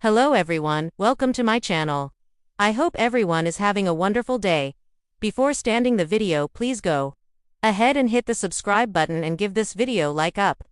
Hello everyone, welcome to my channel. I hope everyone is having a wonderful day. Before starting the video, please go ahead and hit the subscribe button and give this video like up.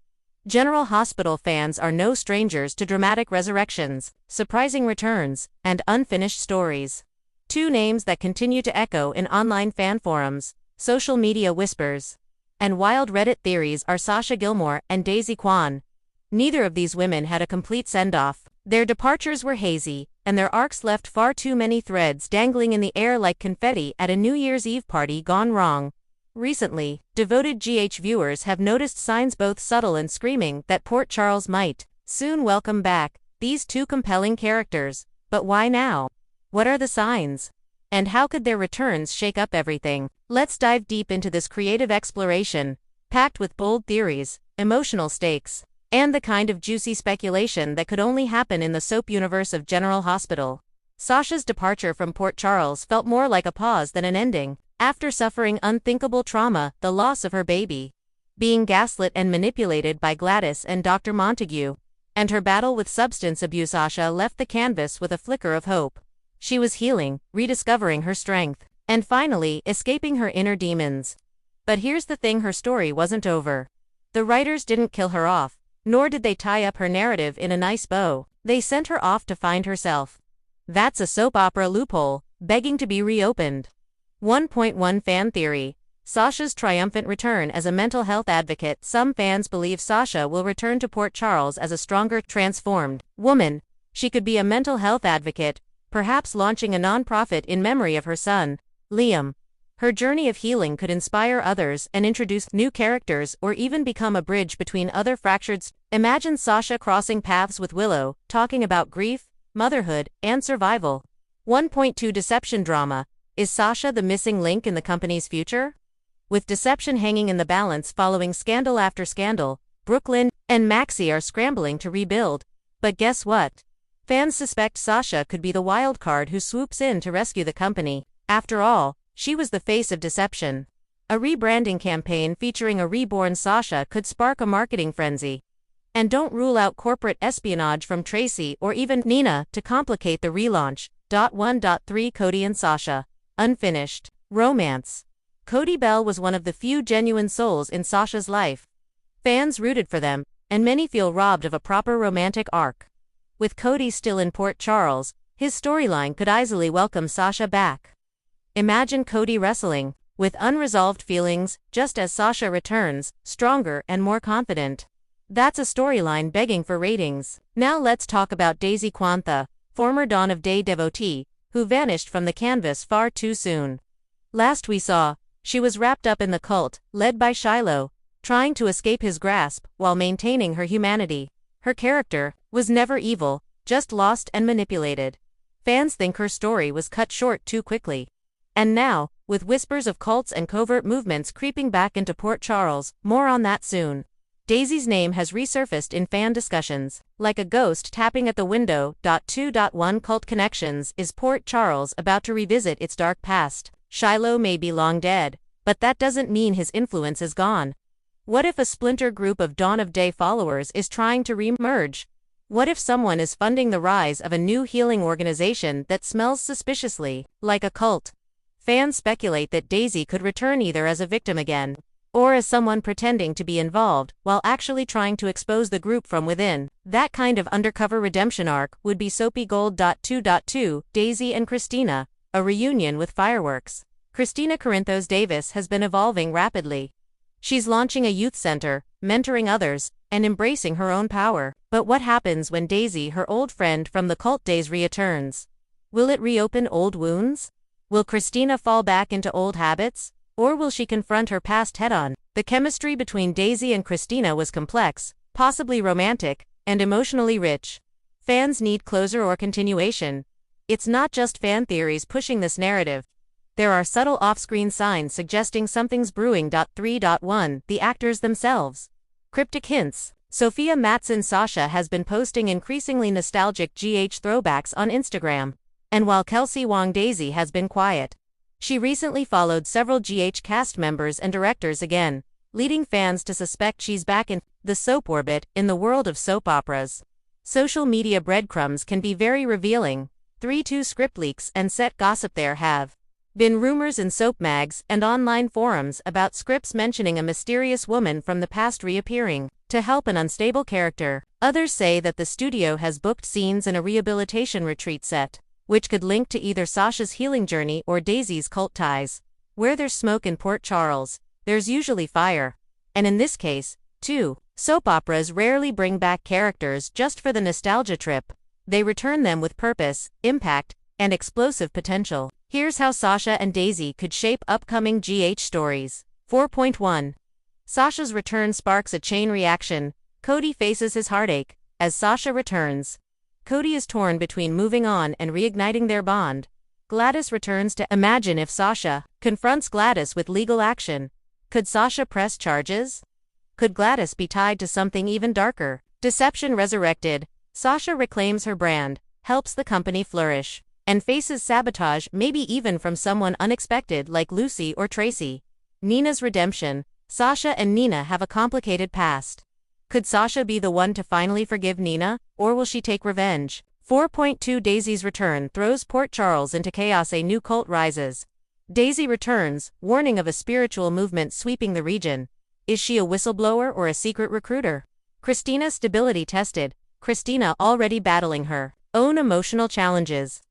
General Hospital fans are no strangers to dramatic resurrections, surprising returns, and unfinished stories. Two names that continue to echo in online fan forums, social media whispers, and wild Reddit theories are Sasha Gilmore and Daisy Kwan. Neither of these women had a complete send-off. Their departures were hazy, and their arcs left far too many threads dangling in the air like confetti at a New Year's Eve party gone wrong. Recently, devoted GH viewers have noticed signs both subtle and screaming that Port Charles might soon welcome back these two compelling characters. But why now? What are the signs? And how could their returns shake up everything? Let's dive deep into this creative exploration, packed with bold theories, emotional stakes, and the kind of juicy speculation that could only happen in the soap universe of General Hospital. Sasha's departure from Port Charles felt more like a pause than an ending. After suffering unthinkable trauma, the loss of her baby, being gaslit and manipulated by Gladys and Dr. Montague, and her battle with substance abuse, Sasha left the canvas with a flicker of hope. She was healing, rediscovering her strength, and finally escaping her inner demons. But here's the thing, her story wasn't over. The writers didn't kill her off, nor did they tie up her narrative in a nice bow. They sent her off to find herself. That's a soap opera loophole, begging to be reopened. 1.1 Fan Theory: Sasha's triumphant return as a mental health advocate. Some fans believe Sasha will return to Port Charles as a stronger, transformed woman. She could be a mental health advocate, perhaps launching a non-profit in memory of her son, Liam. Her journey of healing could inspire others and introduce new characters, or even become a bridge between other fractured. Imagine Sasha crossing paths with Willow, talking about grief, motherhood, and survival. 1.2 Deception Drama: Is Sasha the missing link in the company's future? With deception hanging in the balance following scandal after scandal, Brooklyn and Maxie are scrambling to rebuild. But guess what? Fans suspect Sasha could be the wild card who swoops in to rescue the company. After all, she was the face of deception. A rebranding campaign featuring a reborn Sasha could spark a marketing frenzy. And don't rule out corporate espionage from Tracy or even Nina to complicate the relaunch. 1.3 Cody and Sasha. Unfinished romance. Cody Bell was one of the few genuine souls in Sasha's life. Fans rooted for them, and many feel robbed of a proper romantic arc. With Cody still in Port Charles, his storyline could easily welcome Sasha back. Imagine Cody wrestling with unresolved feelings just as Sasha returns, stronger and more confident. That's a storyline begging for ratings. Now let's talk about Daisy Kwan, the former Dawn of Day devotee, who vanished from the canvas far too soon. Last we saw, she was wrapped up in the cult, led by Shiloh, trying to escape his grasp while maintaining her humanity. Her character was never evil, just lost and manipulated. Fans think her story was cut short too quickly. And now, with whispers of cults and covert movements creeping back into Port Charles, more on that soon. Daisy's name has resurfaced in fan discussions, like a ghost tapping at the window. 2.1 Cult connections: Is Port Charles about to revisit its dark past? Shiloh may be long dead, but that doesn't mean his influence is gone. What if a splinter group of Dawn of Day followers is trying to re-emerge? What if someone is funding the rise of a new healing organization that smells suspiciously like a cult? Fans speculate that Daisy could return either as a victim again, or as someone pretending to be involved while actually trying to expose the group from within. That kind of undercover redemption arc would be soapy gold. 2.2 Daisy and Kristina: A reunion with fireworks. Kristina Corinthos Davis has been evolving rapidly. She's launching a youth center, mentoring others, and embracing her own power. But what happens when Daisy, her old friend from the cult days, returns? Will it reopen old wounds? Will Kristina fall back into old habits? Or will she confront her past head-on? The chemistry between Daisy and Kristina was complex, possibly romantic, and emotionally rich. Fans need closure or continuation. It's not just fan theories pushing this narrative. There are subtle off-screen signs suggesting something's brewing. 3.1 The actors themselves. Cryptic hints. Sophia Matson Sasha has been posting increasingly nostalgic GH throwbacks on Instagram. And while Kelsey Wong Daisy has been quiet, she recently followed several GH cast members and directors again, leading fans to suspect she's back in the soap orbit in the world of soap operas. Social media breadcrumbs can be very revealing. 3-2 script leaks and set gossip. There have been rumors in soap mags and online forums about scripts mentioning a mysterious woman from the past reappearing to help an unstable character. Others say that the studio has booked scenes in a rehabilitation retreat set, which could link to either Sasha's healing journey or Daisy's cult ties. Where there's smoke in Port Charles, there's usually fire. And in this case, too, soap operas rarely bring back characters just for the nostalgia trip. They return them with purpose, impact, and explosive potential. Here's how Sasha and Daisy could shape upcoming GH stories. 4.1. Sasha's return sparks a chain reaction. Cody faces his heartache. As Sasha returns, Cody is torn between moving on and reigniting their bond. Gladys returns to imagine if Sasha confronts Gladys with legal action. Could Sasha press charges? Could Gladys be tied to something even darker? Deception resurrected. Sasha reclaims her brand, helps the company flourish, and faces sabotage, maybe even from someone unexpected like Lucy or Tracy. Nina's redemption. Sasha and Nina have a complicated past. Could Sasha be the one to finally forgive Nina, or will she take revenge? 4.2. Daisy's return throws Port Charles into chaos. A new cult rises. Daisy returns, warning of a spiritual movement sweeping the region. Is she a whistleblower or a secret recruiter? Kristina stability tested. Kristina already battling her own emotional challenges.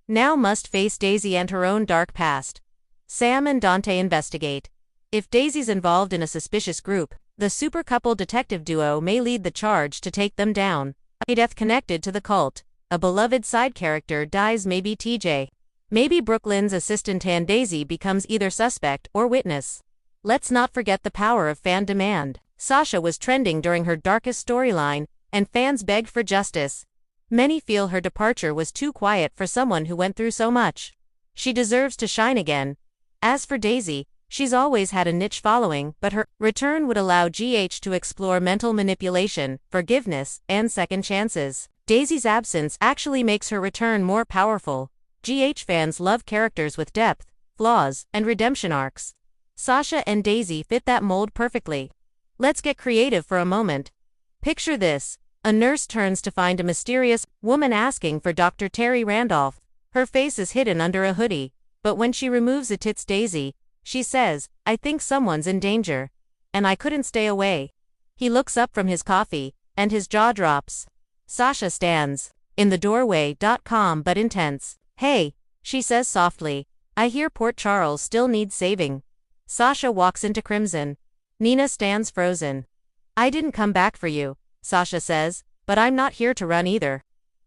Now must face Daisy and her own dark past. Sam and Dante investigate. If Daisy's involved in a suspicious group, the super couple detective duo may lead the charge to take them down. A death connected to the cult. A beloved side character dies. Maybe TJ. Maybe Brooklyn's assistant and Daisy becomes either suspect or witness. Let's not forget the power of fan demand. Sasha was trending during her darkest storyline, and fans begged for justice. Many feel her departure was too quiet for someone who went through so much. She deserves to shine again. As for Daisy, she's always had a niche following, but her return would allow GH to explore mental manipulation, forgiveness, and second chances. Daisy's absence actually makes her return more powerful. GH fans love characters with depth, flaws, and redemption arcs. Sasha and Daisy fit that mold perfectly. Let's get creative for a moment. Picture this. A nurse turns to find a mysterious woman asking for Dr. Terry Randolph. Her face is hidden under a hoodie, but when she removes it, it's Daisy. She says, "I think someone's in danger. And I couldn't stay away." He looks up from his coffee, and his jaw drops. Sasha stands in the doorway, calm but intense. "Hey," she says softly. "I hear Port Charles still needs saving." Sasha walks into crimson. Nina stands frozen. "I didn't come back for you," Sasha says, "but I'm not here to run either."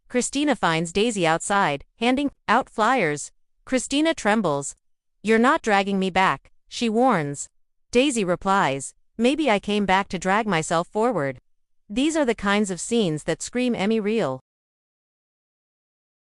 Kristina finds Daisy outside, handing out flyers. Kristina trembles. "You're not dragging me back," she warns. Daisy replies, "Maybe I came back to drag myself forward." These are the kinds of scenes that scream Emmy reel.